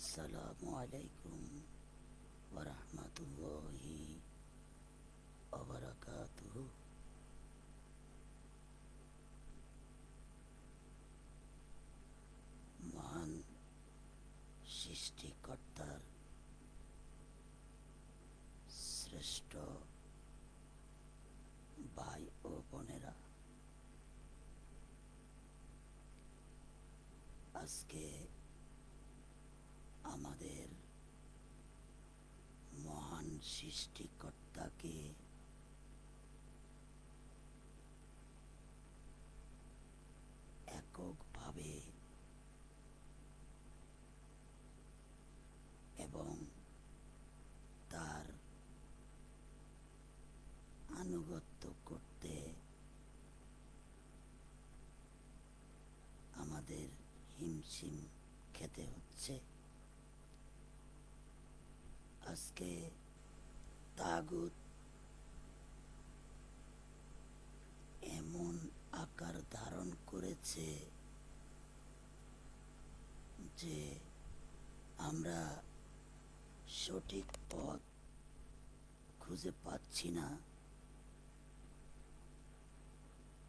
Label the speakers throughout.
Speaker 1: আসসালামু আলাইকুম ওরহমতুল্লাহি ওবারাকাতুহু। মহান সৃষ্টিকর্তার শ্রেষ্ঠ ভাই ও বোনেরা, আজকে আমাদের মহান সৃষ্টিকর্তাকে এককভাবে এবং তার আনুগত্য করতে আমাদের হিমশিম খেতে হচ্ছে। আজকে তাগুত এমন আকার ধারণ করেছে যে আমরা সঠিক পথ খুঁজে পাচ্ছি না,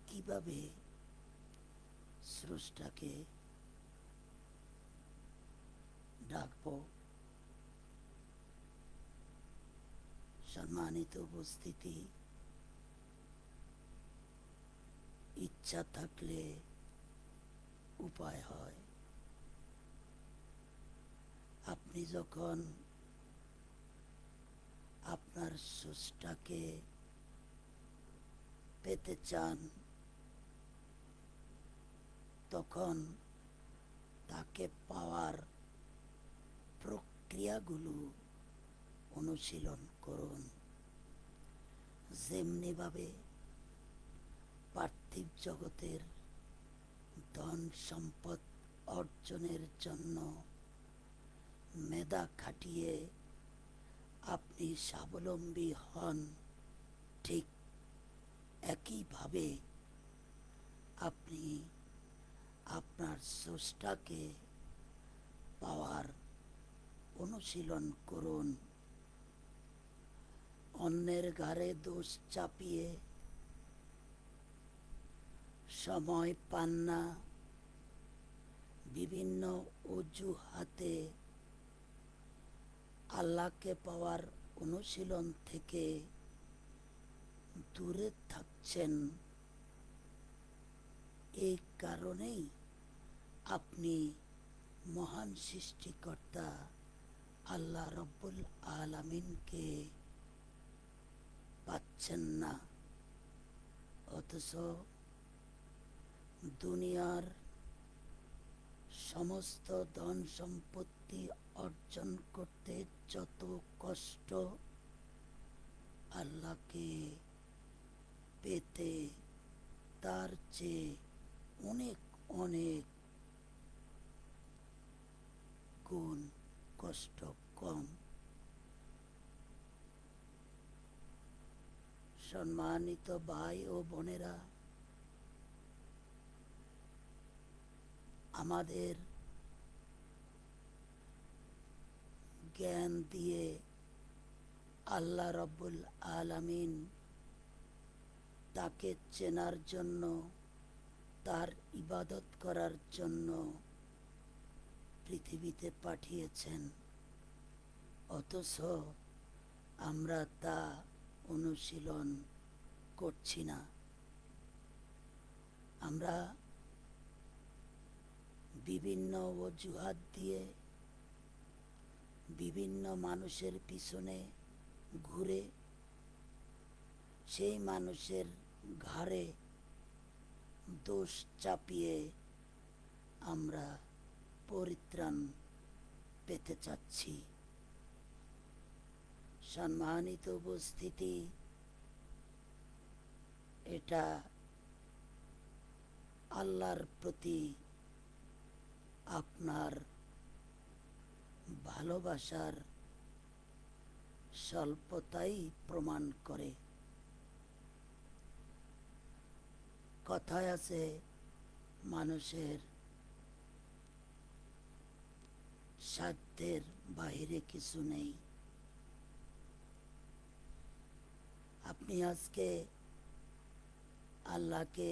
Speaker 1: কিভাবে স্রষ্টাকে ডাকবো। সম্মানিত উপস্থিতি, ইচ্ছা থাকলে উপায় হয়। আপনি যখন আপনার স্রষ্টাকে পেতে চান, তখন তাকে পাওয়ার প্রক্রিয়াগুলো অনুশীলন করুন। যেমনিভাবে পার্থিব জগতের ধন সম্পদ অর্জনের জন্য মেধা খাটিয়ে আপনি স্বাবলম্বী হন, ঠিক একইভাবে আপনি আপনার স্রষ্টাকে পাওয়ার অনুশীলন করুন। অন্যের ঘাড়ে দোষ চাপিয়ে সময় পান না, বিভিন্ন অজুহাতে আল্লাহকে পাওয়ার অনুশীলন থেকে দূরে থাকছেন। এই কারণেই আপনি মহান সৃষ্টিকর্তা আল্লাহ রব্বুল আলামিনকে পাচ্ছেন না। অথচ দুনিয়ার সমস্ত ধন সম্পত্তি অর্জন করতে যত কষ্ট, আল্লাহকে পেতে তার চেয়ে অনেক অনেক গুণ কষ্ট কম। সম্মানিত ভাই ও বোনেরা, আমাদের জ্ঞান দিয়ে আল্লাহ রব্বুল আলামিন তাকে চেনার জন্য, তার ইবাদত করার জন্য পৃথিবীতে পাঠিয়েছেন। অথচ আমরা তা অনুশীলন করছি না। আমরা বিভিন্ন অজুহাত দিয়ে বিভিন্ন মানুষের পিছনে ঘুরে সেই মানুষের ঘাড়ে দোষ চাপিয়ে আমরা পরিত্রাণ পেতে চাচ্ছি। সম্মানিত উপস্থিতি, এটা আল্লাহর প্রতি আপনার ভালোবাসার স্বল্পতাই প্রমাণ করে। কথায় আছে, মানুষের সাধ্যের বাইরে কিছু নেই। আপনি আজকে আল্লাহকে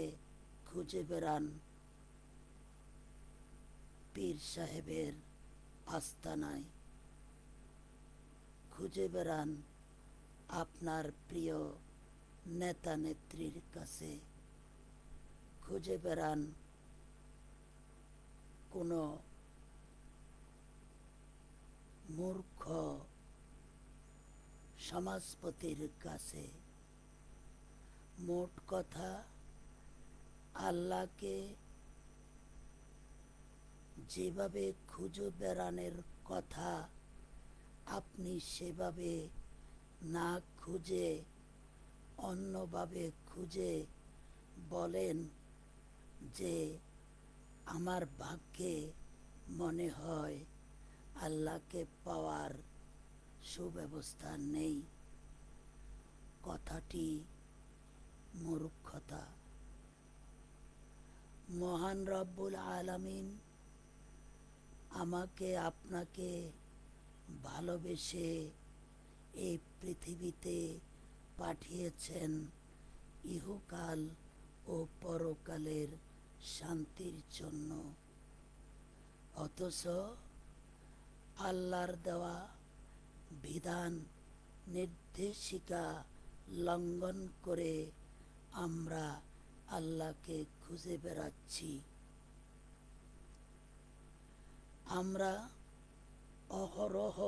Speaker 1: খুঁজে বেড়ান পীর সাহেবের আস্তানায়, খুঁজে বেড়ান আপনার প্রিয় নেতা নেত্রীর কাছে, খুঁজে বেড়ান কোনো মূর্খ সমাজপতির কাছে। মোট কথা, আল্লাহকে যেভাবে খুঁজে বেড়ানোর কথা আপনি সেভাবে না খুঁজে অন্যভাবে খুঁজে বলেন যে আমার ভাগ্যে মনে হয় আল্লাহকে পাওয়ার সুব্যবস্থা নেই। কথাটি মূর্খতা। মহান রব্বুল আলামিন আমাকে আপনাকে ভালোবেসে এই পৃথিবীতে পাঠিয়েছেন ইহকাল ও পরকালের শান্তির জন্য। অথচ আল্লাহর দেওয়া বিধান নির্দেশিকা লঙ্ঘন করে আমরা আল্লাহকে খুঁজে বেড়াচ্ছি। আমরা অহরহ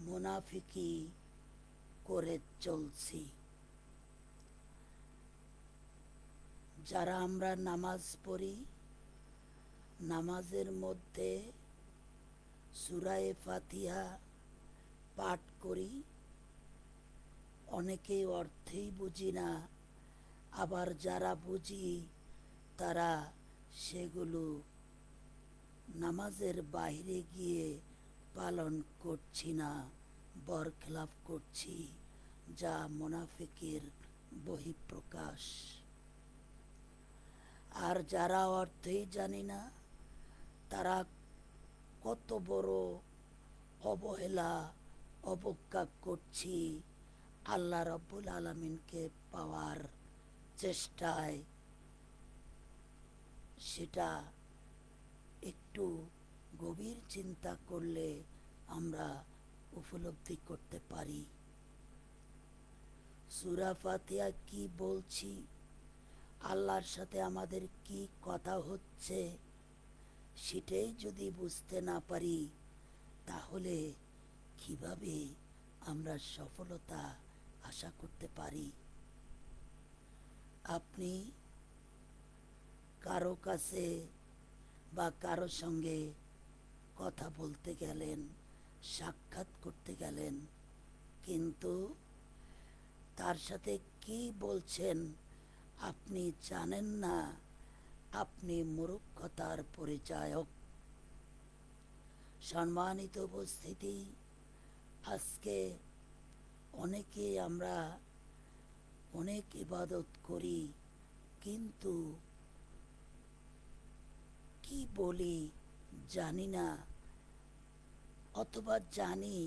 Speaker 1: মুনাফিকি করে চলছি। যারা আমরা নামাজ পড়ি, নামাজের মধ্যে সূরায়ে ফাতিহা পাঠ করি, অনেকেই অর্থেই বুঝি না, আবার যারা বুঝি তারা সেগুলো নামাজের বাইরে গিয়ে পালন করছি না, বরখেলাপ করছি, যা মুনাফিকের বহিঃপ্রকাশ। আর যারা অর্থেই জানি না, তারা কত বড় অবহেলা অবজ্ঞা করছি আল্লাহ রাব্বুল আলামিনকে পাওয়ার চেষ্টায়, সেটা একটু গভীর চিন্তা করলে আমরা উপলব্ধি করতে পারি। সূরা ফাতিহা কি বলছি, আল্লাহর সাথে আমাদের কি কথা হচ্ছে, সেটাই যদি বুঝতে না পারি, তাহলে কিভাবে আমরা সফলতা আশা করতে পারি? আপনি কারো কাছে বা কারো সঙ্গে কথা বলতে গেলেন, সাক্ষাৎ করতে গেলেন, কিন্তু তার সাথে কি বলছেন আপনি জানেন না, আপনি মূর্খতার পরিচায়ক। সম্মানিত উপস্থিতি, আজকে অনেকে আমরা অনেক ইবাদত করি, কিন্তু কি বলি জানি না, অথবা জানি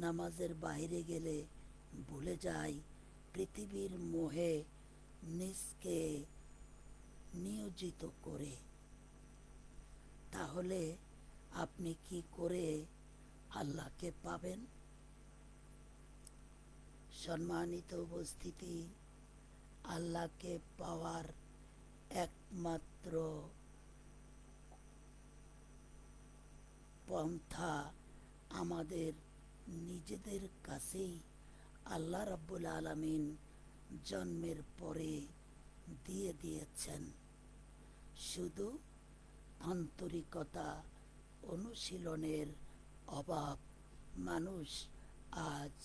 Speaker 1: নামাজের বাইরে গেলে ভুলে যাই, পৃথিবীর মোহে নিজকে নিয়োজিত করে। তাহলে আপনি কি করে আল্লাহকে পাবেন? সম্মানিত উপস্থিতি, আল্লাহকে পাওয়ার একমাত্র পন্থা আমাদের নিজেদের কাছেই আল্লাহ রাব্বুল আলামিন জন্মের পরে দিয়ে দিয়েছেন। শুধু আন্তরিকতা অনুশীলনের অভাব। মানুষ আজ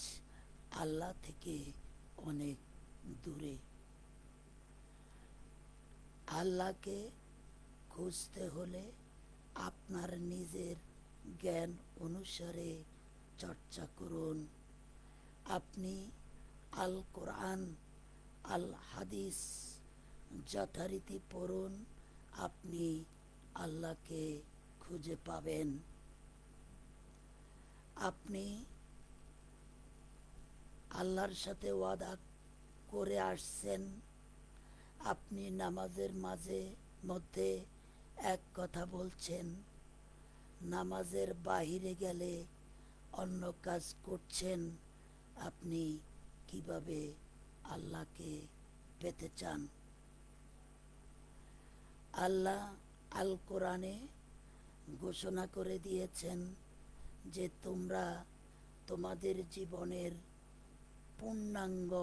Speaker 1: আল্লাহ থেকে অনেক দূরে। আল্লাহকে খুঁজতে হলে আপনার নিজের জ্ঞান অনুসারে চর্চা করুন। আপনি আল কোরআন, আল হাদিস যথারীতি পড়ুন, আপনি আল্লাহকে খুঁজে পাবেন। আপনি আল্লাহর সাথে ওয়াদা করে আসছেন, আপনি নামাজের মধ্যে এক কথা বলছেন, নামাজের বাহিরে গেলে অন্য কাজ করছেন। আপনি কিভাবে আল্লাহকে পেতে চান? আল্লাহ আল কোরআনে ঘোষণা করে দিয়েছেন যে তোমরা তোমাদের জীবনের পূর্ণাঙ্গ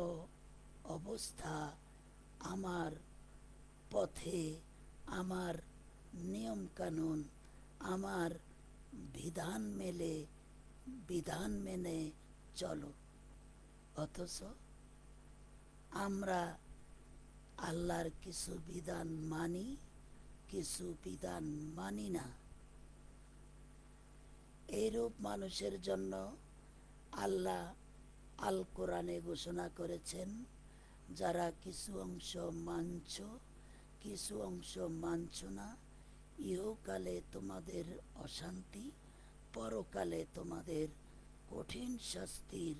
Speaker 1: অবস্থা আমার পথে, আমার নিয়মকানুন, আমার বিধান মেনে চলো। অথচ আমরা আল্লাহর কিছু বিধান মানি, কিছু বিধান মানি না। এইরূপ মানুষের জন্য আল্লাহ আল কোরআনে ঘোষণা করেছেন, যারা কিছু অংশ মানছ, কিছু অংশ মানছ না, ইহকালে তোমাদের অশান্তি, পরকালে তোমাদের কঠিন শাস্তির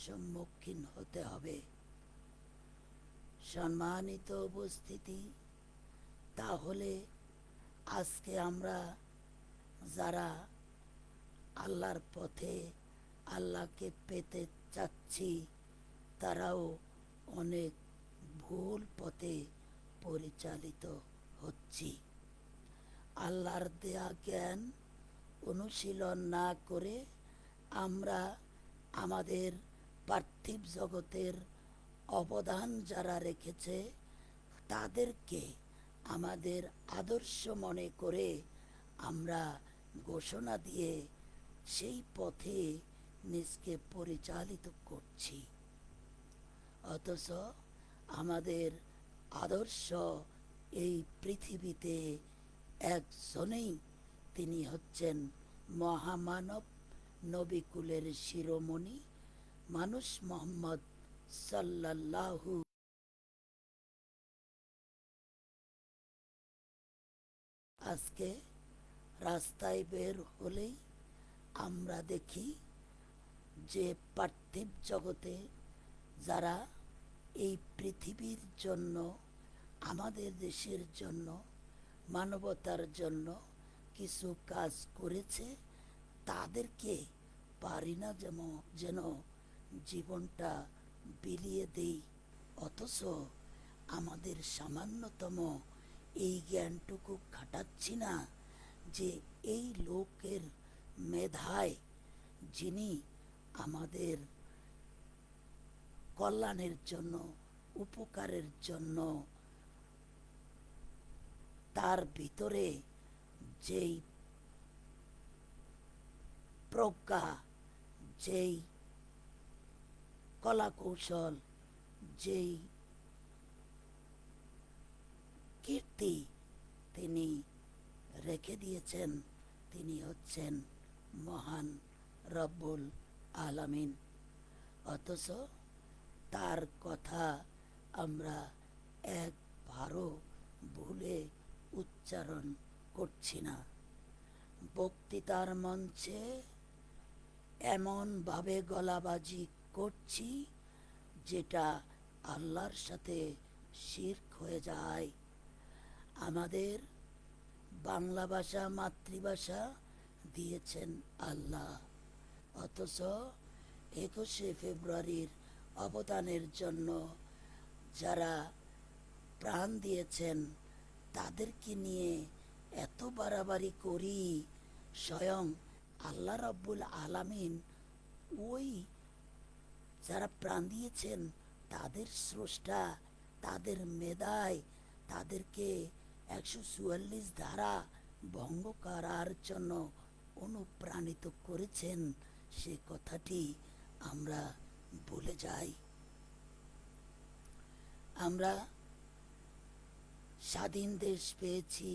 Speaker 1: সম্মুখীন হতে হবে। সম্মানিত উপস্থিতি, তাহলে আজকে আমরা যারা আল্লাহর পথে আল্লাহকে পেতে চাচ্ছি, তারাও অনেক ভুল পথে পরিচালিত হচ্ছি। আল্লাহর দেয়া জ্ঞান অনুশীলন না করে আমরা আমাদের পার্থিব জগতের অবদান যারা রেখেছে তাদেরকে আমাদের আদর্শ মনে করে আমরা ঘোষণা দিয়ে সেই পথে নিজকে পরিচালিত করছি। অথচ আমাদের আদর্শ এই পৃথিবীতে একজনেই, তিনি হচ্ছেন মহামানব, নবিকুলের শিরোমণি মানুষ মোহাম্মদ সাল্লাল্লাহু। আজকে রাস্তায় বের হলেই আমরা দেখি যে পার্থিব জগতে যারা এই পৃথিবীর জন্য, আমাদের দেশের জন্য, মানবতার জন্য কিছু কাজ করেছে, তাদেরকে পারি না যেন জীবনটা বিলিয়ে দেই। অথচ আমাদের সামান্যতম এই জ্ঞানটুকু খাটাচ্ছি না যে এই লোকের মেধায় যিনি আমাদের কল্যাণের জন্য, উপকারের জন্য, তার ভিতরে যেই প্রজ্ঞা, যেই কলা কৌশল, যেই কীর্তি তিনি রেখে দিয়েছেন, তিনি হচ্ছেন মহান রব্বুল আলামিন। অথচ তার কথা আমরা একবারও ভুলে উচ্চারণ করছি না। বক্তৃতার মঞ্চে এমনভাবে গলাবাজি করছি যেটা আল্লাহর সাথে শিরক হয়ে যায়। আমাদের বাংলা ভাষা মাতৃভাষা দিয়েছেন আল্লাহ, অথচ 21শে ফেব্রুয়ারির অবদানের জন্য যারা প্রাণ দিয়েছেন তাদেরকে নিয়ে এত বাড়াবাড়ি করি, স্বয়ং আল্লাহ রাব্বুল আলামিন ওই যারা প্রাণ দিয়েছেন তাদের স্রষ্টা, তাদের মেধায় তাদেরকে 144 ধারা ভঙ্গ করার জন্য অনুপ্রাণিত করেছেন, সে কথাটি আমরা ভুলে যাই। আমরা স্বাধীন দেশ পেয়েছি,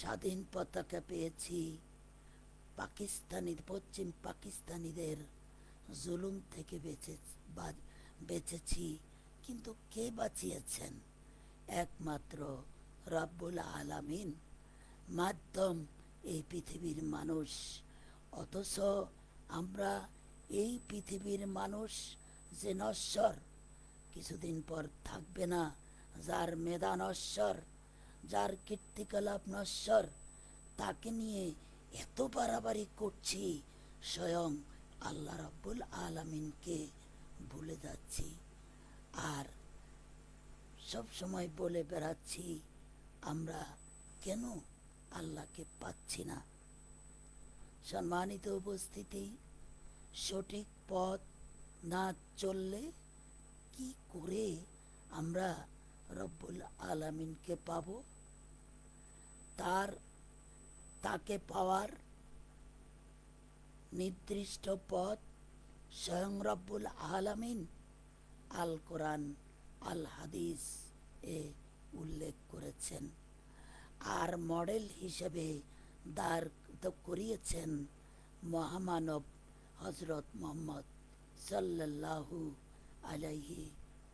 Speaker 1: স্বাধীন পতাকা পেয়েছি, পশ্চিম পাকিস্তানিদের জুলুম থেকে বেঁচেছি, কিন্তু কে বাঁচিয়েছেন? একমাত্র রব্বুল আলামিন। মাধ্যম এই পৃথিবীর মানুষ, অথচ আমরা এই পৃথিবীর মানুষ যে নশ্বর, কিছুদিন পর থাকবে না, যার মেধা নশ্বর, যার কীর্তিকলাপ নশ্বর, তাকে নিয়ে এত বাড়াবাড়ি করছি, স্বয়ং আল্লাহ রাব্বুল আলামিনকে ভুলে যাচ্ছি। আর সব সময় বলে বেড়াচ্ছি আমরা কেন আল্লাহকে পাচ্ছি না। সম্মানিত উপস্থিতি, সঠিক পথ না চললে কি করে আমরা রব্বুল আলামিনকে পাব? তাকে পাওয়ার নির্দিষ্ট পথ স্বয়ং রব্বুল আলামিন আল কোরআন আল হাদিস এ উল্লেখ করেছেন, আর মডেল হিসেবে দাঁড় করিয়েছেন মহামানব হজরত মুহাম্মদ সাল্লাল্লাহু আলাইহি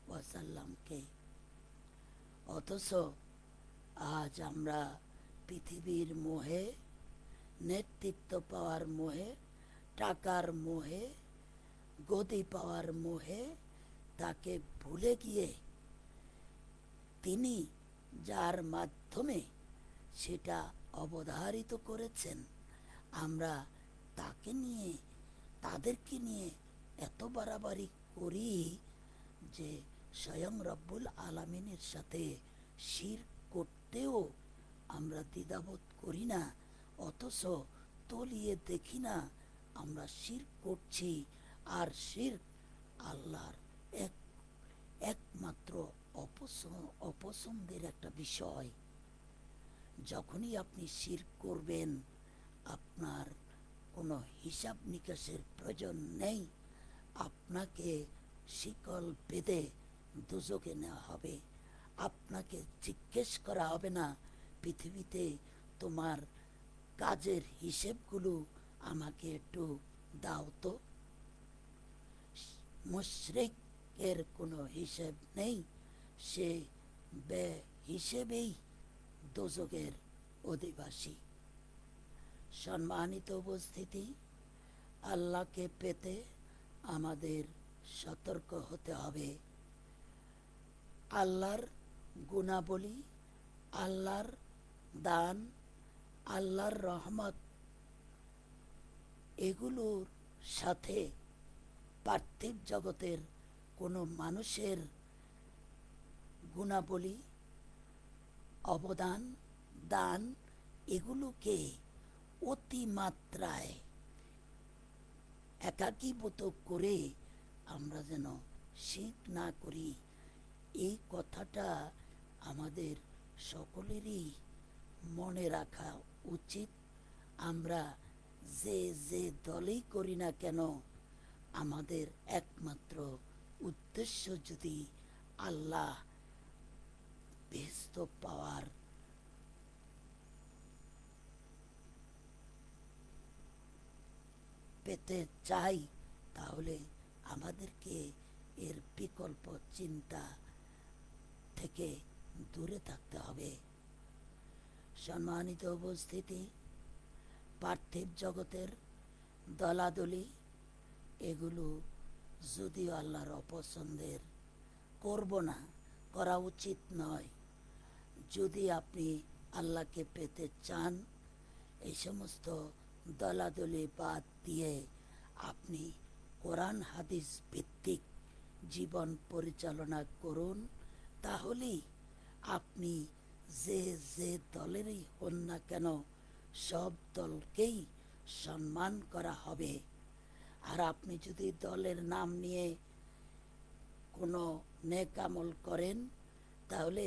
Speaker 1: ওয়াসাল্লামকে। অথচ আজ আমরা পৃথিবীর মোহে, নেতৃত্ব পাওয়ার মোহে, টাকার মোহে, গদি পাওয়ার মোহে তাকে ভুলে গিয়ে তিনি যার মাধ্যমে সেটা অবধারিত করেছেন, আমরা তাদেরকে নিয়ে এত বাড়াবাড়ি করি যে স্বয়ং রব্বুল আলামিনের সাথে শিরক করতেও আমরা দ্বিধাবোধ করি না, অথচ তলিয়ে দেখি না আমরা শিরক করছি। আর শিরক আল্লাহর একমাত্র অপছন্দের একটা বিষয়। যখনই আপনি শিরক করবেন, আপনার কোনো হিসাব নিকাশের প্রয়োজন নেই, আপনাকে শিকল বেঁধে দুজকে নেওয়া হবে। আপনাকে জিজ্ঞেস করা হবে না, পৃথিবীতে তোমার কাজের হিসেবগুলো আমাকে একটু দাও তো। মুশরিকের কোনো হিসেব নেই, সে হিসেবেই দোজখের অধিবাসী। সম্মানিত উপস্থিতি, আল্লাহকে পেতে আমাদের সতর্ক হতে হবে। আল্লাহর গুণাবলী, আল্লাহর দান, আল্লাহর রহমত, এগুলোর সাথে পার্থিব জগতের কোনো মানুষের গুণাবলী, অবদান, দান, এগুলোকে অতিমাত্রায় একাকীভূত করে আমরা যেন শিরক না করি, এই কথাটা আমাদের সকলেরই মনে রাখা উচিত। আমরা যে দলেই করি না কেন, আমাদের একমাত্র উদ্দেশ্য যদি আল্লাহ বেহেশত পাওয়ার পেতে চাই, তাহলে আমাদেরকে এর বিকল্প চিন্তা থেকে দূরে থাকতে হবে। সম্মানিত উপস্থিতি, পার্থিব জগতের দলাদলি এগুলো যদিও আল্লাহর অপছন্দের, করব না, করা উচিত নয়। যদি আপনি আল্লাহকে পেতে চান, এই সমস্ত দলাদলি বাদ দিয়ে আপনি কোরআন হাদিস ভিত্তিক জীবন পরিচালনা করুন, তাহলেই আপনি যে দলেরই হন না কেন, সব দলকেই সম্মান করা হবে। আর আপনি যদি দলের নাম নিয়ে কোনো নেক আমল করেন, তাহলে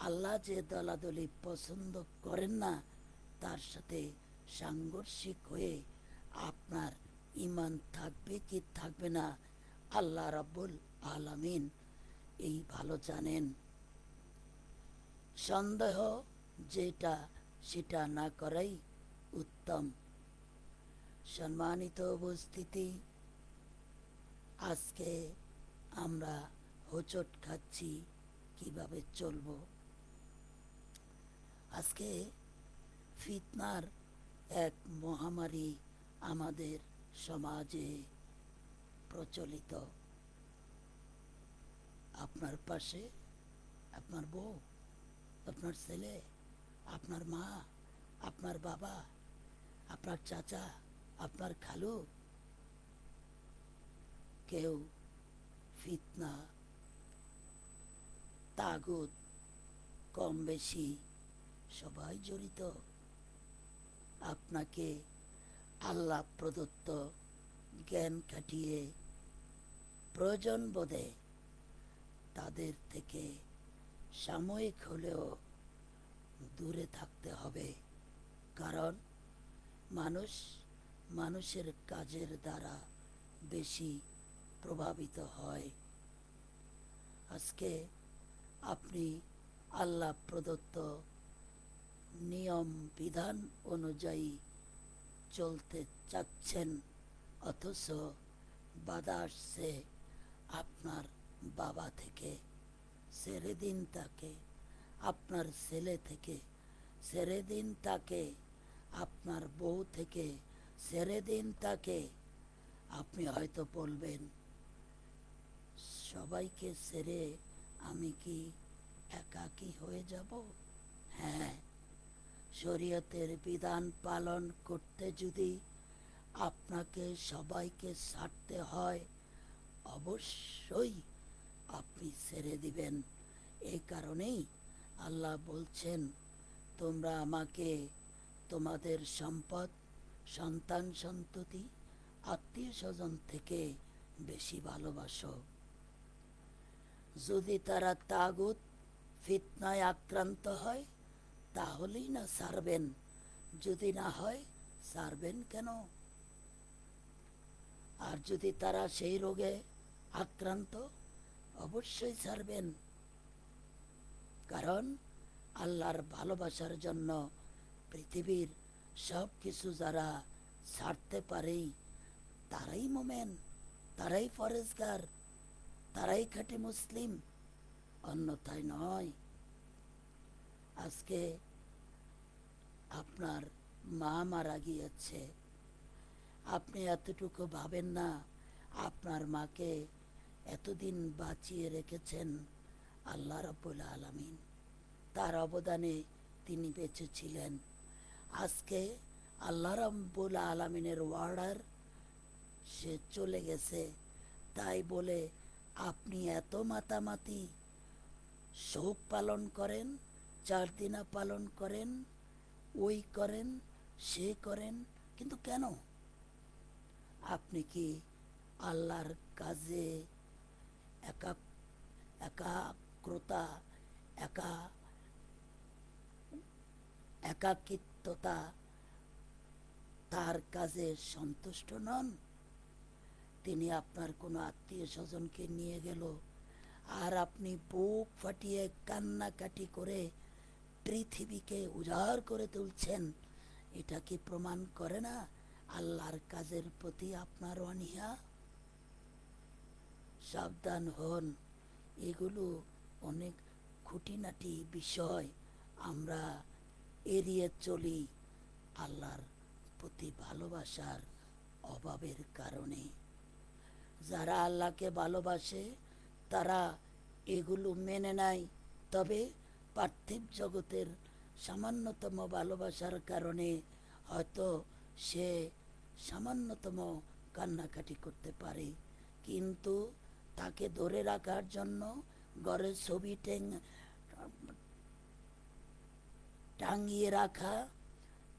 Speaker 1: আল্লাহ যে দলাদলি পছন্দ করেন না, তার সাথে সাংঘর্ষিক হয়ে আপনার ঈমান থাকবে কি থাকবে না, আল্লাহ রাব্বুল আলামিন এই ভালো জানেন। সন্দেহ যেটা সেটা না করাই উত্তম। সম্মানিত উপস্থিতি, আজকে আমরা হোঁচট খাচ্ছি কিভাবে চলব। আজকে ফিতনার এক মহামারী আমাদের সমাজে প্রচলিত। আপনার পাশে আপনার বউ, আপনার ছেলে, আপনার মা, আপনার বাবা, আপনার চাচা, আপনার খালু, কেউ ফিতনা, তাগুত কম বেশি সবাই জড়িত। আপনাকে আল্লাহ প্রদত্ত জ্ঞান খাটিয়ে প্রয়োজন বোধে তাদের থেকে সাময়িক হলেও দূরে থাকতে হবে। কারণ মানুষ মানুষের কাজের দ্বারা বেশি প্রভাবিত হয়। আজকে আপনি আল্লাহ প্রদত্ত নিয়ম বিধান অনুযায়ী চলতে চাচ্ছেন, অথচ বাধা আসছে আপনার বাবা থেকে, ছেড়ে দিন তাকে। আপনার ছেলে থেকে ছেড়ে দিন তাকে। আপনার বউ থেকে ছেড়ে দিন তাকে। আপনি হয়তো বলবেন, সবাইকে ছেড়ে আমি কি একাকী হয়ে যাব? হ্যাঁ, শরীয়তের বিধান পালন করতে যদি আপনাকে সবাইকে ছাড়তে হয়, অবশ্যই আপনি ছেড়ে দিবেন। এই কারণেই আল্লাহ বলছেন, তোমরা আমাকে তোমাদের সম্পদ, সন্তান সন্ততি, আত্মীয় স্বজন থেকে বেশি ভালোবাসো। যদি তারা তাগুত ফিতনায় আক্রান্ত হয় তাহলেই না ছাড়বেন, যদি না হয় ছাড়বেন কেন? আর যদি তারা সেই রোগে আক্রান্ত, অবশ্যই ছাড়বেন। কারণ আল্লাহর ভালোবাসার জন্য পৃথিবীর সব কিছু যারা ছাড়তে পারে তারাই মোমেন, তারাই ফরেজগার, তারাই খাঁটি মুসলিম, অন্যথায় নয়। আজকে আপনার মা মারা গিয়েছে, আপনি এতটুকু ভাবেন না আপনার মাকে এতদিন বাঁচিয়ে রেখেছেন আল্লাহ রাব্বুল আলামিন, তার অবদানে তিনি বেঁচে ছিলেন। আজকে আল্লাহ রাব্বুল আলামিনের অর্ডার, সে চলে গেছে, তাই বলে আপনি এত মাতামাতি শোক পালন করেন, 4 দিনা পালন করেন, ওই করেন, সে করেন, কিন্তু কেন? আপনি কি আল্লাহর কাজে একাগ্রতা, একাকিত্বতা, তার কাজে সন্তুষ্ট নন? তিনি আপনার কোনো আত্মীয় স্বজনকে নিয়ে গেল, আর আপনি বুক ফাটিয়ে কান্নাকাটি করে পৃথিবীকে উজাড় করে তুলছেন। এটা কি প্রমাণ করে না আল্লাহর কাজের প্রতি আপনার অনীহা? সাবধান হন, এগুলো অনেক খুঁটিনাটি বিষয়, আমরা এড়িয়ে চলি আল্লাহর প্রতি ভালোবাসার অভাবের কারণে। যারা আল্লাহকে ভালোবাসে তারা এগুলো মেনে নেয়, তবে পার্থিব জগতের সামান্যতম ভালোবাসার কারণে হয়তো সে সামান্যতম কান্নাকাটি করতে পারে, কিন্তু তাকে ধরে রাখার জন্য ঘরের ছবি টাঙিয়ে রাখা,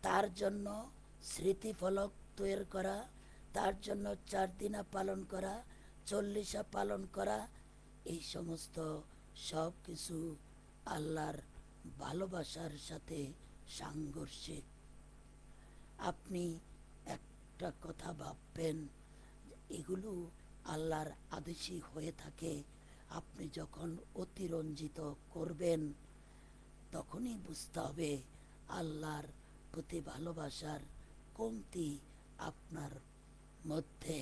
Speaker 1: তার জন্য স্মৃতিফলক তৈরি করা, তার জন্য 4 দিনা পালন করা, 40 পালন করা, এই সমস্ত সব কিছু আল্লাহর ভালোবাসার সাথে সাংঘর্ষিক। আপনি একটা কথা ভাববেন, এগুলো আল্লাহর আদেশই হয়ে থাকে। আপনি যখন অতিরঞ্জিত করবেন তখনই বুঝতে হবে আল্লাহর প্রতি ভালোবাসার কমতি আপনার মধ্যে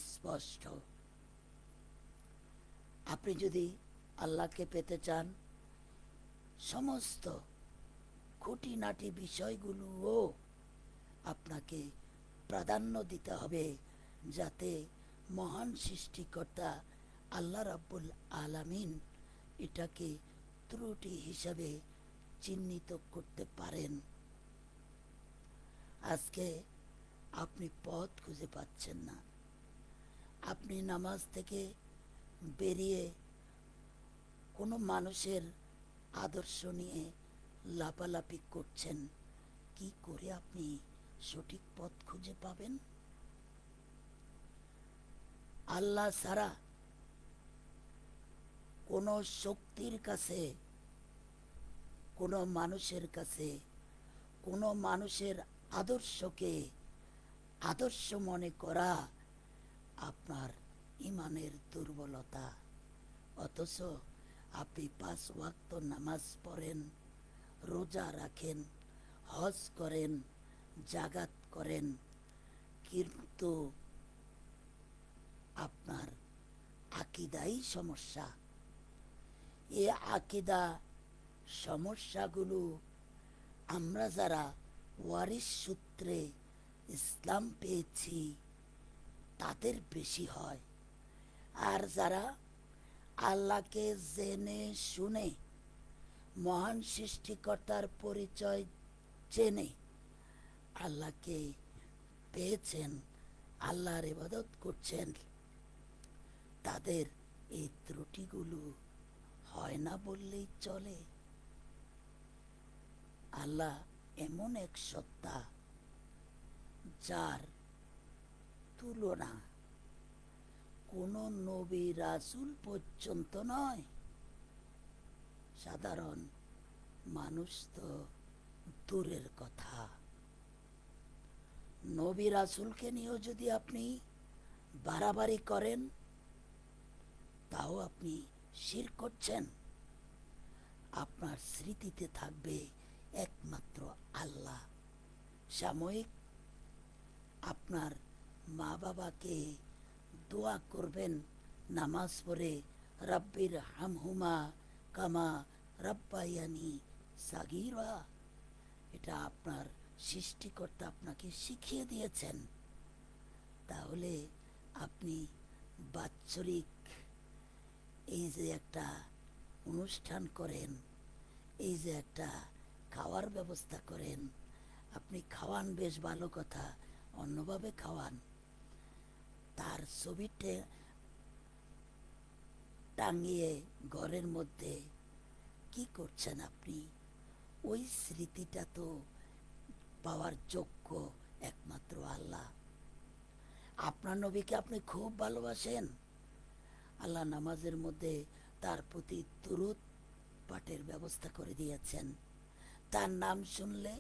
Speaker 1: স্পষ্ট। আপনি যদি আল্লাহকে পেতে চান, সমস্ত খুঁটিনাটি বিষয়গুলোও আপনাকে প্রাধান্য দিতে হবে, যাতে মহান সৃষ্টিকর্তা আল্লাহ রাব্বুল আলামিন এটাকে ত্রুটি হিসাবে চিহ্নিত করতে পারেন। আজকে আপনি পথ খুঁজে পাচ্ছেন না, আপনি নামাজ থেকে বেরিয়ে কোনো মানুষের আদর্শ নিয়ে লাপালাপি করছেন, কি করে আপনি সঠিক পথ খুঁজে পাবেন? আল্লাহ ছাড়া কোনো শক্তির কাছে, কোনো মানুষের কাছে, কোনো মানুষের আদর্শকে আদর্শ মনে করা আপনার ইমানের দুর্বলতা। অথচ আপনি 5 ওয়াক্ত নামাজ পড়েন, রোজা রাখেন, হজ করেন, জাকাত করেন, কিন্তু আপনার আকীদাই সমস্যা। এই আকীদা সমস্যাগুলো আমরা যারা ওয়ারিস সূত্রে ইসলাম পেয়েছি তাদের বেশি হয়, আর যারা আল্লাহকে জেনে শুনে মহান সৃষ্টিকর্তার পরিচয় জেনে আল্লাহকে পেয়েছেন, আল্লাহর ইবাদত করছেন, তাদের এই ত্রুটিগুলো হয় না বললেই চলে। আল্লাহ এমন এক সত্তা যার তুলনা কোনো নবী রাসূল পর্যন্ত নয়, সাধারণ মানুষ তো দূরের কথা। নবী রাসূলকে নিয়েও যদি আপনি বাড়াবাড়ি করেন তাও আপনি শিরক করছেন। আপনার স্মৃতিতে থাকবে একমাত্র আল্লাহ। সাময়িক আপনার মা বাবাকে দোয়া করবেন নামাজ পড়ে, রাব্বির হামহুমা কামা রাব্বায়ানি সাগীরা। এটা আপনার সৃষ্টিকর্তা আপনাকে শিখিয়ে দিয়েছেন। তাহলে আপনি বাৎসরিক এই যে একটা অনুষ্ঠান করেন, এই যে একটা খাওয়ার ব্যবস্থা করেন, আপনি খাওয়ান বেশ ভালো কথা, অন্যভাবে খাওয়ান, তার ছবিতে টাঙিয়ে ঘরের মধ্যে কি করছেন আপনি? ওই স্মৃতিটা তো পাওয়ার যোগ্য একমাত্র আল্লাহ। আপনার নবীকে আপনি খুব ভালোবাসেন, আল্লাহ নামাজের মধ্যে তার প্রতি দুরূদ পাঠের ব্যবস্থা করে দিয়েছেন। তার নাম শুনলে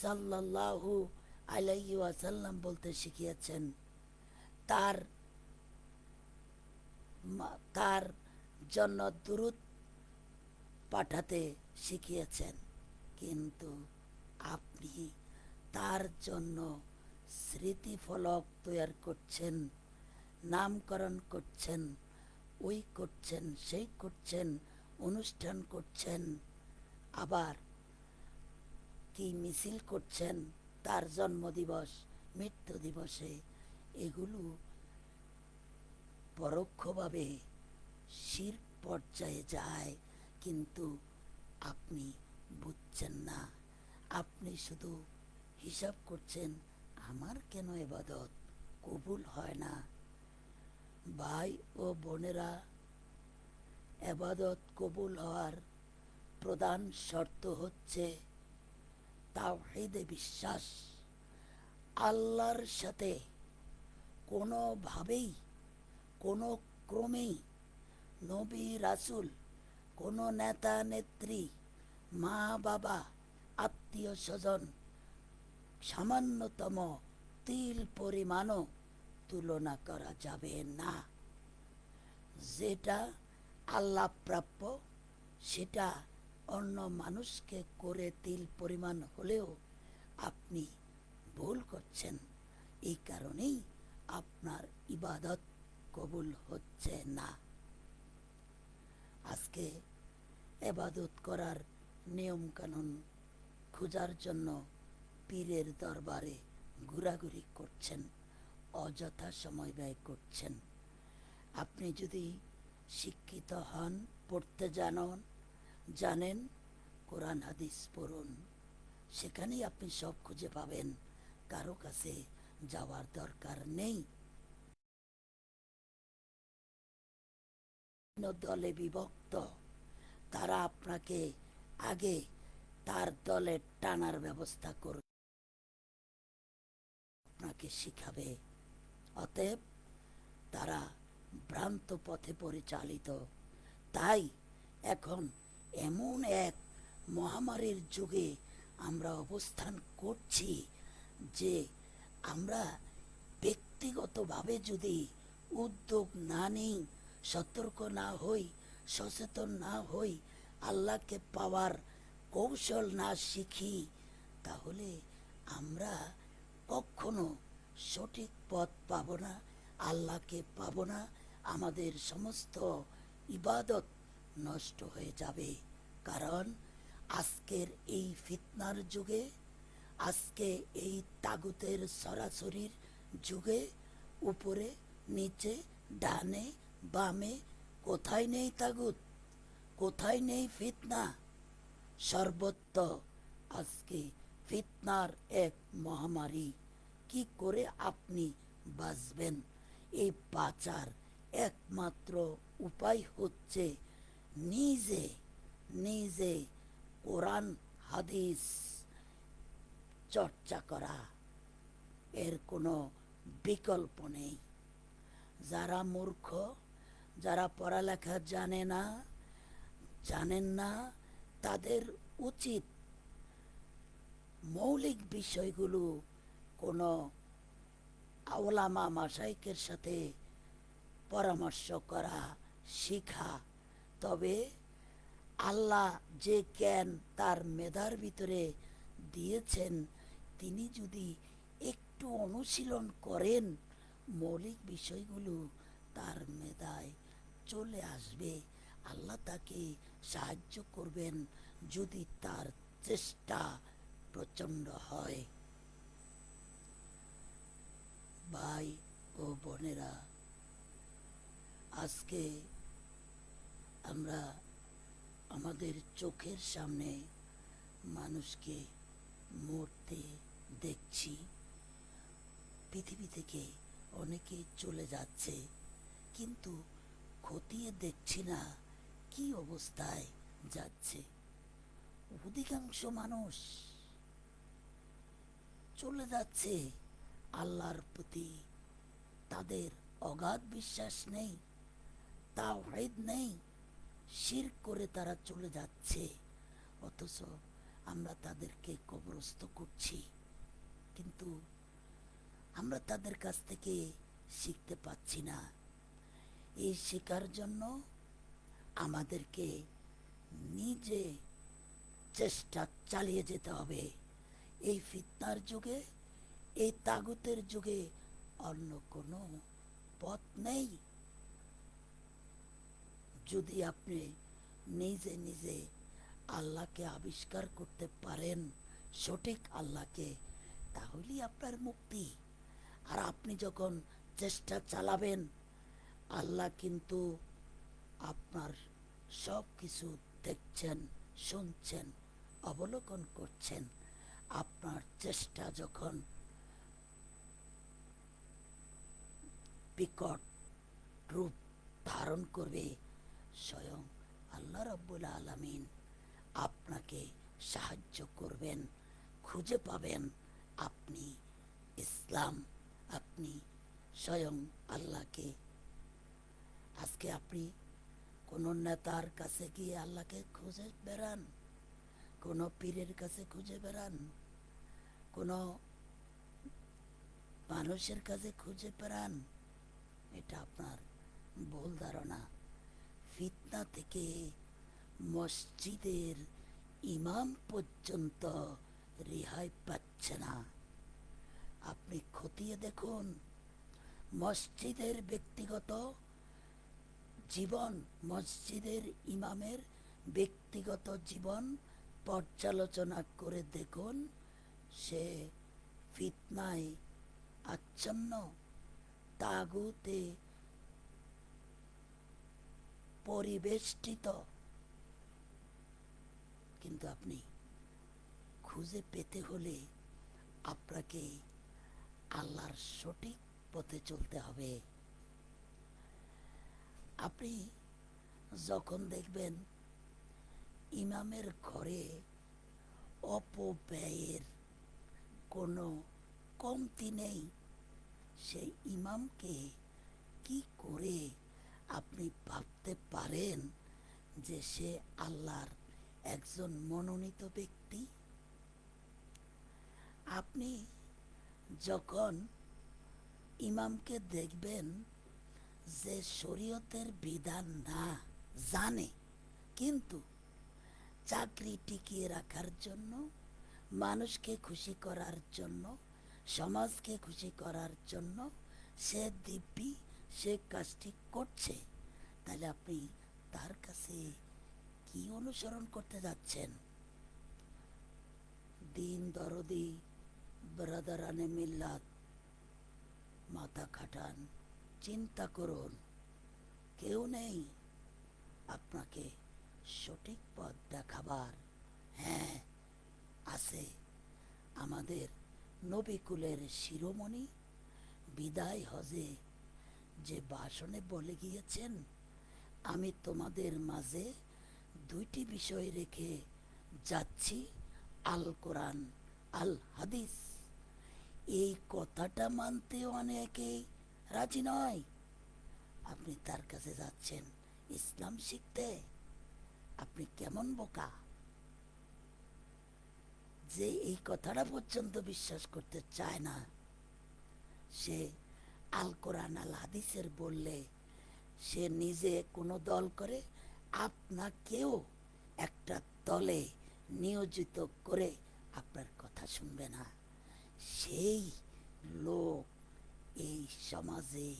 Speaker 1: সাল্লাল্লাহু আলাইহি ওয়াসাল্লাম বলতে শিখিয়েছেন, তার জন্য দুরূদ পাঠাতে শিখিয়েছেন। কিন্তু আপনি তার জন্য স্মৃতিফলক তৈরি করছেন, নামকরণ করছেন, ওই করছেন, সেই করছেন, অনুষ্ঠান করছেন, আবার কি মিছিল করছেন তার জন্মদিবস, মৃত্যু দিবসে। এগুলো পরোক্ষভাবে শিরক পর্যায়ে যায়, কিন্তু আপনি বুঝছেন না। আপনি শুধু হিসাব করছেন, আমার কেন ইবাদত কবুল হয় না? ভাই ও বোনেরা, ইবাদত কবুল হওয়ার প্রধান শর্ত হচ্ছে তাওহীদে বিশ্বাস। আল্লাহর সাথে কোনোভাবেই, কোনো ক্রমেই নবী রাসূল, কোনো নেতা নেত্রী, মা বাবা, আত্মীয় স্বজন সামান্যতম তিল পরিমাণও তুলনা করা যাবে না। যেটা আল্লাহ প্রাপ্য সেটা অন্য মানুষকে করে তিল পরিমাণ হলেও আপনি ভুল করছেন। এই কারণেই আপনার ইবাদত কবুল হচ্ছে না। আজকে ইবাদত করার নিয়ম কানুন খোঁজার জন্য পীরের দরবারে ঘোরাঘুরি করছেন, অযথা সময় ব্যয় করছেন। আপনি যদি শিক্ষিত হন, পড়তে জানেন, কোরআন হাদিস পড়ুন, সেখানেই আপনি সব খুঁজে পাবেন। কারো কাছে যাওয়ার দরকার নেই। দলে বিভক্ত, তারা আপনাকে আগে তার দলে টানার ব্যবস্থা করবে, আপনাকে শিখাবে। অতএব তারা ভ্রান্ত পথে পরিচালিত। তাই এখন এমন এক মহামারীর যুগে আমরা অবস্থান করছি যে আমরা ব্যক্তিগতভাবে যদি উদ্যোগ না নিই, সতর্ক না হই, সচেতন না হই, আল্লাহকে পাওয়ার কৌশল না শিখি, তাহলে আমরা কখনো সঠিক পথ পাব না, আল্লাহকে পাব না। আমাদের সমস্ত ইবাদত নষ্ট হয়ে যাবে। কারণ আজকের এই ফিতনার যুগে, আজকে এই তাগুতের সরাসরির যুগে, উপরে নিচে ডানে বামে কোথায় নেই তাগুত, কোথায় নেই ফিতনা? সর্বত্র আজকে ফিতনার এক মহামারী। কি করে আপনি বাঁচবেন? এই বাঁচার একমাত্র উপায় হচ্ছে নিজে নিজে কোরআন হাদিস চর্চা করা। এর কোনো বিকল্প নেই। যারা মূর্খ, যারা পড়ালেখা জানেন না, তাদের উচিত মৌলিক বিষয়গুলো কোনো আওলামা মাশায়েখের সাথে পরামর্শ করা, শিখা। তবে আল্লাহ যে জ্ঞান তার মেধার ভিতরে দিয়েছেন, তিনি যদি একটু অনুশীলন করেন, মৌলিক বিষয়গুলো তার মেধায় চলে আসবে। আল্লাহ তাকে সাহায্য করবেন যদি তার চেষ্টা প্রচণ্ড হয়। ভাই ও বোনেরা, আজকে আমরা আমাদের চোখের সামনে মানুষকে মরতে দেখছি। পৃথিবী থেকে অনেকে চলে যাচ্ছে, কিন্তু খতিয়ে দেখছি না কি অবস্থায় যাচ্ছে। অধিকাংশ মানুষ চলে যাচ্ছে, আল্লাহর প্রতি তাদের অগাধ বিশ্বাস নেই, তাওহীদ নেই, শিরক করে তারা চলে যাচ্ছে। অথচ আমরা তাদেরকে কবরস্থ করছি, কিন্তু আমরা তাদের কাছ থেকে শিখতে পাচ্ছি না। এই শেখার জন্য আমাদেরকে নিজে চেষ্টা চালিয়ে যেতে হবে। এই ফিতনার যুগে, এই তাগুতের যুগে অন্য কোনো পথ নেই। যদি আপনি নিজে নিজে আল্লাহকে আবিষ্কার করতে পারেন, সঠিক আল্লাহকে, তাহলেই আপনার মুক্তি। আর আপনি যখন চেষ্টা চালাবেন, আল্লাহ কিন্তু আপনার সব কিছু দেখছেন, শুনছেন, অবলোকন করছেন। আপনার চেষ্টা যখন বিকট রূপ ধারণ করবে, স্বয়ং আল্লাহ রাব্বুল আলামিন আপনাকে সাহায্য করবেন। খুঁজে পাবেন আপনি ইসলাম, আপনি স্বয়ং আল্লাহকে। আজকে আপনি কোনো নেতার কাছে গিয়ে আল্লাহকে খুঁজে বেড়ান, কোনো পীরের কাছে খুঁজে বেড়ান, কোনো মানুষের কাছে খুঁজে বেড়ান, এটা আপনার ভুল ধারণা। ফিতনা থেকে মসজিদের ইমাম পর্যন্ত রেহাই পাচ্ছে না। আপনি খতিয়ে দেখুন, মসজিদের ব্যক্তিগত জীবন, মসজিদের ইমামের ব্যক্তিগত জীবন পর্যালোচনা করে দেখুন, সে ফিতনায় আচ্ছন্ন, তাগুতে পরিবেষ্টিত, কিন্তু আপনি খুঁজে পেতে হলে আপনাকে আল্লাহর সঠিক পথে চলতে হবে। আপনি যখন দেখবেন ইমামের ঘরে অপব্যয়ের কোনো কমতি নেই, সেই ইমামকে কি করে আপনি ভাবতে পারেন যে সে আল্লাহর একজন মনোনীত ব্যক্তি? আপনি যখন ইমামকে দেখবেন যে শরীয়তের বিধান না জানে, কিন্তু চাকরি টিকিয়ে রাখার জন্য, মানুষকে খুশি করার জন্য, সমাজকে খুশি করার জন্য সে দিব্যি সে কাজটি করছে, তাহলে আপনি তার কাছে কি অনুসরণ করতে যাচ্ছেন? দিন দরদি ব্রাদারানে মিল্লাত, মাথা খাটান, চিন্তা করুন, কেউ নেই আপনাকে সঠিক পথ দেখাবার। হ্যাঁ, আছে আমাদের নবিকুলের শিরোমণি বিদায় হজে যে ভাষণে বলে গিয়েছেন, আমি তোমাদের মাঝে দুইটি বিষয় রেখে যাচ্ছি, আল কোরআন, আল হাদিস। এই কথাটা মানতে অনেকেই রাজি নয়। আপনি তার কাছে যাচ্ছেন ইসলাম শিখতে? আপনি কেমন বোকা যে এই কথাটা পর্যন্ত বিশ্বাস করতে চায় না। সে আল কোরআন আল হাদিসের বললে সে নিজে কোনো দল করে, আপনাকেও একটা দলে নিয়োজিত করে আপনার কথা শুনবে না। সেই লোক এই সমাজে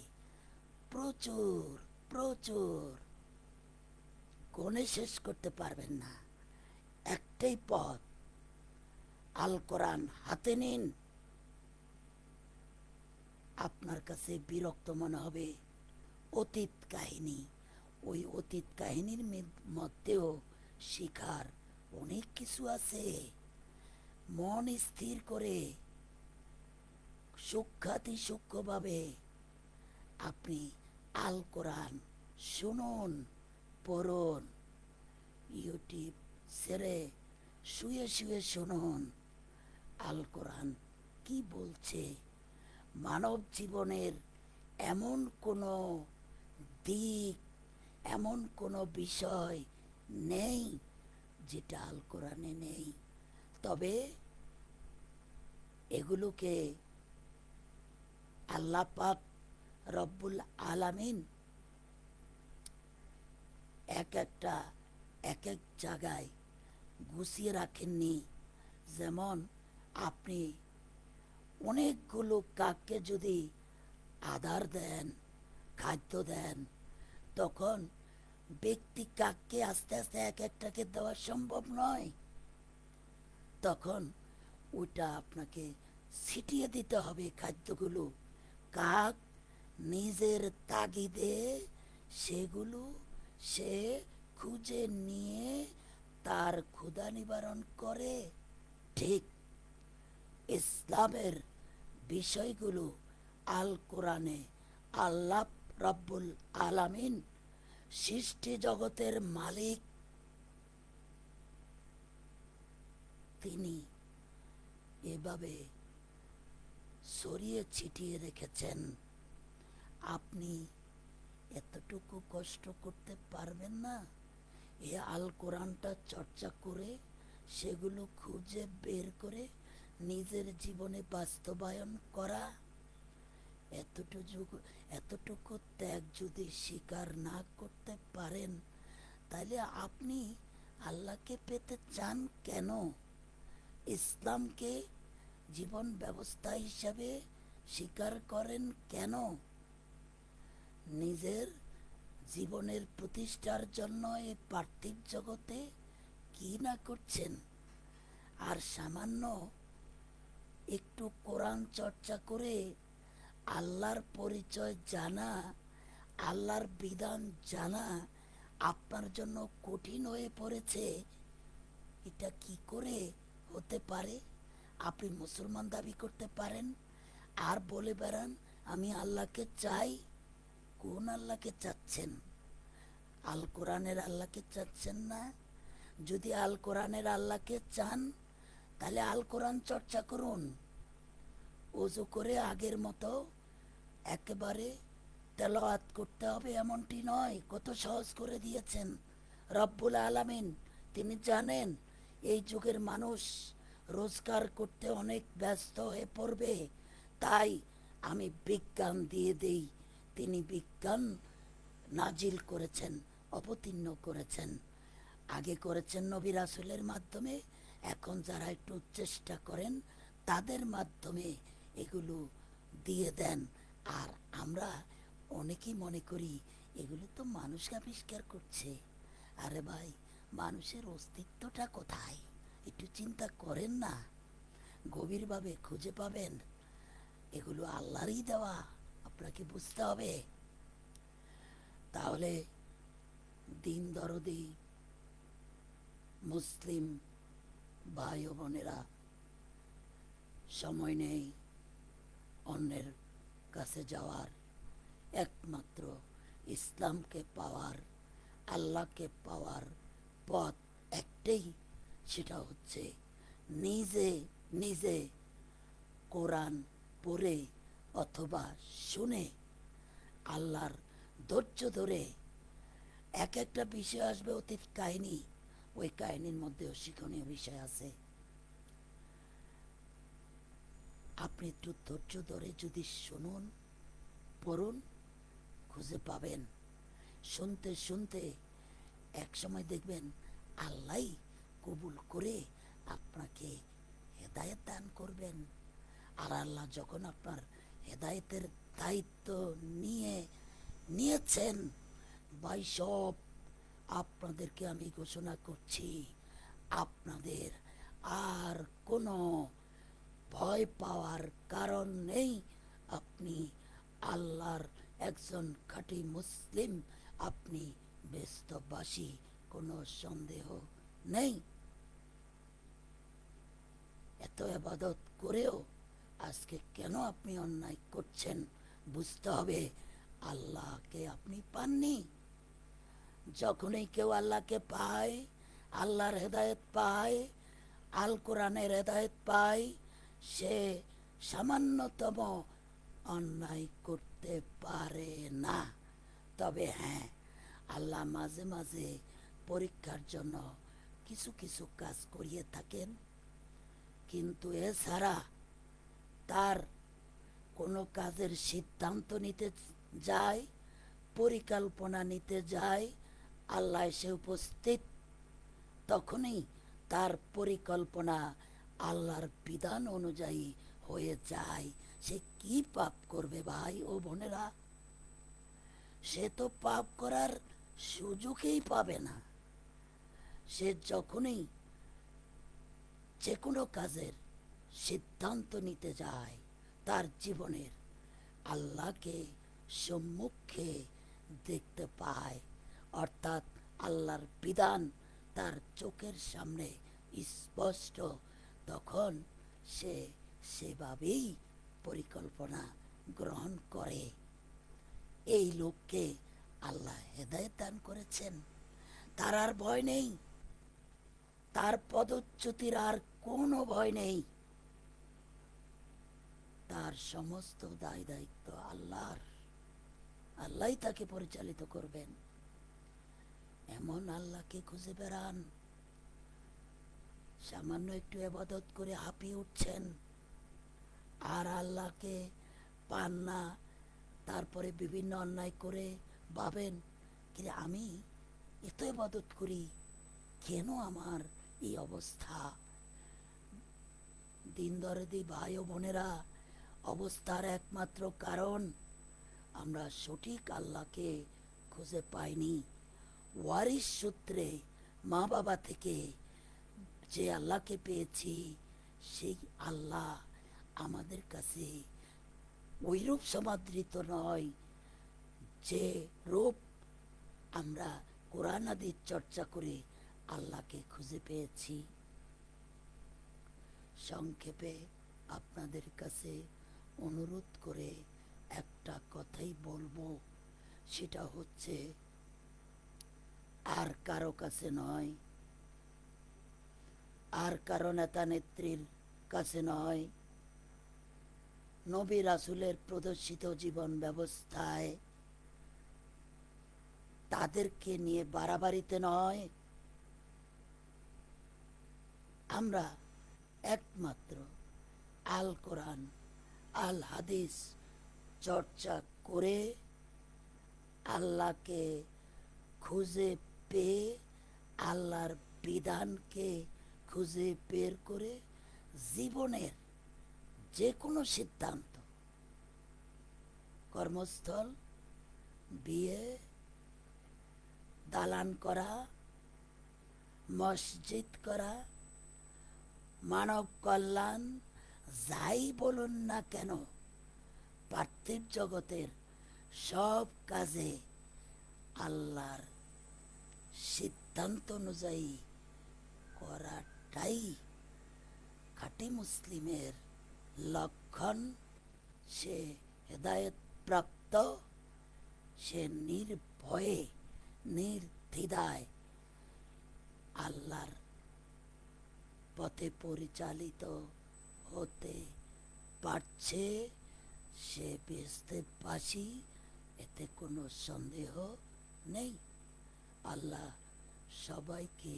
Speaker 1: প্রচুর প্রচুর, গণে শেষ করতে পারবেন না। একটাই পথ, আল কোরআন হাতে নিন। আপনার কাছে বিরক্ত মনে হবে অতীত কাহিনী, ওই অতীত কাহিনীর মধ্যেও শিখার অনেক কিছু আছে। মন স্থির করে সূক্ষ্মাতি সূক্ষ্মভাবে আপনি আল কোরআন শুনুন, পড়ুন। ইউটিউব ছেড়ে শুয়ে শুয়ে শুনুন আল কোরআন কি বলছে। মানব জীবনের এমন কোনো দিক, এমন কোনো বিষয় নেই যেটা আল কোরআনে নেই। তবে এগুলোকে আল্লাহ পাক রব্বুল আলামিন এক এক জায়গায় গুছিয়ে রাখেননি। যেমন আপনি অনেকগুলো কাককে যদি আধার দেন, খাদ্য দেন, তখন ব্যক্তি কাককে আস্তে আস্তে এক একটাকে দেওয়া সম্ভব নয়। তখন ওটা আপনাকে ছিটিয়ে দিতে হবে খাদ্যগুলো। কাক নিজের তাগিদে সেগুলো সে খুঁজে নিয়ে তার ক্ষুধা নিবারণ করে। ঠিক ইসলামের বিষয়গুলো আল কোরআনে আল্লাহ রাব্বুল আলামিন সৃষ্টি জগতের মালিক, তিনি এভাবে ছড়িয়ে ছিটিয়ে রেখেছেন। আপনি এতটুকু কষ্ট করতে পারবেন না এ আল কোরআনটা চর্চা করে সেগুলো খুঁজে বের করে নিজের জীবনে বাস্তবায়ন করা? এতটুকু ত্যাগ যদি স্বীকার না করতে পারেন, তাহলে আপনি আল্লাহকে পেতে চান কেন? ইসলামকে জীবন ব্যবস্থা হিসাবে স্বীকার করেন কেন? নিজের জীবনের প্রতিষ্ঠার জন্য এই পার্থিব জগতে কি না করছেন। আর সামান্য একটু কোরআন চর্চা করে আল্লাহর পরিচয় জানা, আল্লাহর বিধান জানা আপনার জন্য কঠিন হয়ে পড়েছে, এটা কি করে হতে পারে? আপনি মুসলমান দাবি করতে পারেন আর বলে বেড়ান আমি আল্লাহকে চাই। কোন আল্লাহকে চাচ্ছেন? আল কোরআনের আল্লাহকে চাচ্ছেন না? যদি আল কোরআনের আল্লাহকে চান তাহলে আল কোরআন চর্চা করুন। ওযু করে আগের মতো একেবারে তেলাওয়াত করতে হবে এমনটি নয়, কত সহজ করে দিয়েছেন রব্বুল আলামিন। তিনি জানেন এই যুগের মানুষ রোজগার করতে অনেক ব্যস্ত হয়ে পড়বে, তাই আমি বিজ্ঞান দিয়ে দেই। তিনি বিজ্ঞান নাজিল করেছেন, অবতীর্ণ করেছেন। আগে করেছেন নবী রাসূলের মাধ্যমে, এখন যারা একটু চেষ্টা করেন তাদের মাধ্যমে এগুলো দিয়ে দেন। আর আমরা অনেকেই মনে করি এগুলো তো মানুষ আবিষ্কার করছে। আরে ভাই, মানুষের অস্তিত্বটা কোথায় একটু চিন্তা করেন না? গভীরভাবে খুঁজে পাবেন এগুলো আল্লাহরই দেওয়া, আপনাকে বুঝতে হবে। তাহলে দিন দরদি মুসলিম ভাই ও বোনেরা, সময় নেই অন্যের কাছে যাওয়ার, একমাত্র ইসলামকে পাওয়ার, আল্লাহকে পাওয়ার পথ একটাই, সেটা হচ্ছে নিজে নিজে কোরআন পড়ে অথবা শুনে আল্লাহর ধৈর্য ধরে। এক একটা বিষয় আসবে অতীত কাহিনী, ওই কাহিনীর মধ্যেও শিক্ষণীয় বিষয় আছে। আপনি একটু ধৈর্য ধরে যদি শুনুন, পড়ুন, খুঁজে পাবেন। শুনতে শুনতে এক সময় দেখবেন আল্লাহ কবুল করে আপনাকে হেদায়েত দান করবেন। আর আল্লাহ যখন আপনার হেদায়েতের দায়িত্ব নিয়েছেন, ভাই সব আপনাদেরকে আমি ঘোষণা করছি, আপনাদের আর কোনো ভয় পাওয়ার কারণ নেই। আপনি আল্লাহর একজন খাঁটি মুসলিম, আপনি ব্যস্তবাসী, কোনো সন্দেহ নেই। এত ইবাদত করেও আজকে কেন আপনি অন্যায় করছেন? বুঝতে হবে আল্লাহকে আপনি পাননি। যখনই কেউ আল্লাহকে পায়, আল্লাহর হেদায়েত পায়, আল কোরআনের হেদায়েত পায়, সে সামান্যতম অন্যায় করতে পারে না। তবে হ্যাঁ, আল্লাহ মাঝে মাঝে পরীক্ষার জন্য কিছু কিছু কাজ করিয়ে থাকেন, কিন্তু এছাড়া তার কোনো কাজের সিদ্ধান্ত নিতে যায়, পরিকল্পনা নিতে যায়, আল্লাহ এসে উপস্থিত, তখনই তার পরিকল্পনা আল্লাহর বিধান অনুযায়ী হয়ে যায়। সে কি পাপ করবে ভাই ও বোনেরা? সে তো পাপ করার সুযোগই পাবে না। সে যখনই যে কোনো কাজের সিদ্ধান্ত নিতে যায় তার জীবনের, আল্লাহকে সম্মুখে দেখতে পায়, অর্থাৎ আল্লাহর বিধান তার চোখের সামনে স্পষ্ট, তখন সে সেভাবেই পরিকল্পনা গ্রহণ করে। এই লোককে আল্লাহ হেদায়েত দান করেছেন, তার আর ভয় নেই, তার পদচ্যুতির আর কোনো ভয় নেই। তার সমস্ত দায় দায়িত্ব আল্লাহর, আল্লাহ তাকে পরিচালিত করবেন। এমন আল্লাহকে খুঁজে বেড়ান। সামান্য একটু ইবাদত করে হাঁপিয়ে উঠছেন আর আল্লাহকে পান না, তারপরে বিভিন্ন অন্যায় করে ভাবেন কি আমি এত ইবাদত করি, কেন আমার এই অবস্থা? দিন দরদি ভাই ও বোনেরা, অবস্থার একমাত্র কারণ আমরা সঠিক আল্লাহকে খুঁজে পাইনি। ওয়ারিস সূত্রে মা বাবা থেকে যে আল্লাহকে পেয়েছি, সেই আল্লাহ আমাদের কাছে ওইরূপ সমাদৃত নয় যে রূপ আমরা কোরআন হাদিস চর্চা করে আল্লাহকে খুঁজে পেয়েছি। সংক্ষেপে আপনাদের কাছে অনুরোধ করে একটা কথাই বলবো, সেটা হচ্ছে আর কারো কাছে নয়, আর কারো নেতা নেত্রীর কাছে নয়, নবী রাসূলের প্রদর্শিত জীবন ব্যবস্থায় তাদেরকে নিয়ে বাড়াবাড়িতে নয়, আমরা একমাত্র আল কোরআন আল হাদিস চর্চা করে আল্লাহকে খুঁজে পেয়ে আল্লাহর বিধানকে খুঁজে বের করে জীবনের যে কোনো সিদ্ধান্ত, কর্মস্থল, বিয়ে, দালান করা, মসজিদ করা, মানব কল্যাণ, যাই বলুন না কেন পার্থিব জগতের সব কাজে আল্লাহর সিদ্ধান্ত অনুযায়ী করাটাই খাঁটি মুসলিমের লক্ষণ। সে হেদায়েত প্রাপ্ত, সে নির্ভয়ে নির্দ্বিধায় আল্লাহর পথে পরিচালিত হতে পারছে, সে বেহেশতবাসী, এতে কোনো সন্দেহ নেই। আল্লাহ সবাইকে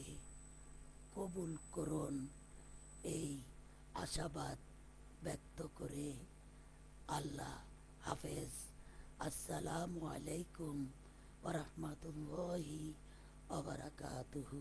Speaker 1: কবুল করুন এই আশাবাদ ব্যক্ত করে আল্লাহ হাফেজ। আসসালামু আলাইকুম ওয়া রাহমাতুল্লাহি ওয়া বারাকাতুহু।